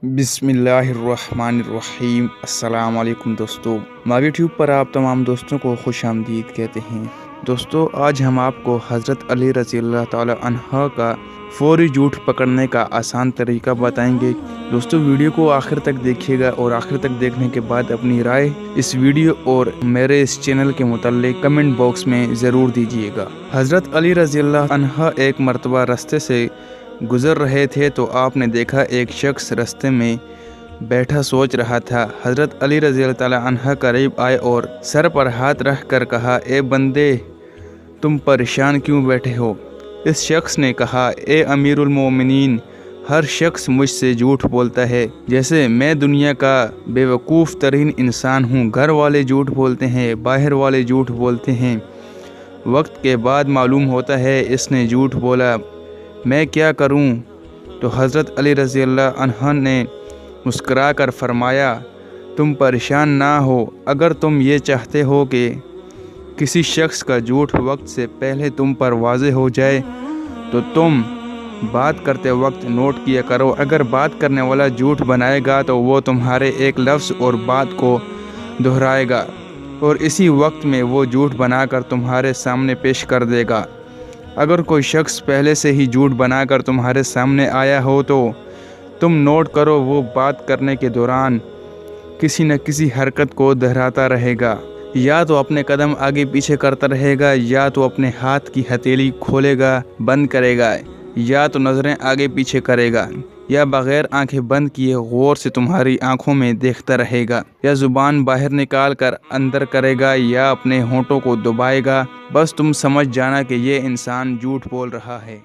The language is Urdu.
بسم اللہ الرحمن الرحیم۔ السلام علیکم دوستو، ماوی ٹیوب پر آپ تمام دوستوں کو خوش آمدید کہتے ہیں۔ دوستو، آج ہم آپ کو حضرت علی رضی اللہ تعالی عنہ کا فوری جھوٹ پکڑنے کا آسان طریقہ بتائیں گے۔ دوستو، ویڈیو کو آخر تک دیکھیے گا اور آخر تک دیکھنے کے بعد اپنی رائے اس ویڈیو اور میرے اس چینل کے متعلق کمنٹ باکس میں ضرور دیجیے گا۔ حضرت علی رضی اللہ عنہ ایک مرتبہ راستے سے گزر رہے تھے تو آپ نے دیکھا ایک شخص راستے میں بیٹھا سوچ رہا تھا۔ حضرت علی رضی اللہ تعالی عنہ قریب آئے اور سر پر ہاتھ رکھ کر کہا، اے بندے، تم پریشان کیوں بیٹھے ہو؟ اس شخص نے کہا، اے امیر المومنین، ہر شخص مجھ سے جھوٹ بولتا ہے، جیسے میں دنیا کا بے وقوف ترین انسان ہوں۔ گھر والے جھوٹ بولتے ہیں، باہر والے جھوٹ بولتے ہیں، وقت کے بعد معلوم ہوتا ہے اس نے جھوٹ بولا، میں کیا کروں؟ تو حضرت علی رضی اللہ عنہ نے مسکرا کر فرمایا، تم پریشان نہ ہو۔ اگر تم یہ چاہتے ہو کہ کسی شخص کا جھوٹ وقت سے پہلے تم پر واضح ہو جائے تو تم بات کرتے وقت نوٹ کیا کرو۔ اگر بات کرنے والا جھوٹ بنائے گا تو وہ تمہارے ایک لفظ اور بات کو دہرائے گا اور اسی وقت میں وہ جھوٹ بنا کر تمہارے سامنے پیش کر دے گا۔ اگر کوئی شخص پہلے سے ہی جھوٹ بنا کر تمہارے سامنے آیا ہو تو تم نوٹ کرو، وہ بات کرنے کے دوران کسی نہ کسی حرکت کو دہراتا رہے گا، یا تو اپنے قدم آگے پیچھے کرتا رہے گا، یا تو اپنے ہاتھ کی ہتھیلی کھولے گا، بند کرے گا، یا تو نظریں آگے پیچھے کرے گا، یا بغیر آنکھیں بند کیے غور سے تمہاری آنکھوں میں دیکھتا رہے گا، یا زبان باہر نکال کر اندر کرے گا، یا اپنے ہونٹوں کو دبائے گا۔ بس تم سمجھ جانا کہ یہ انسان جھوٹ بول رہا ہے۔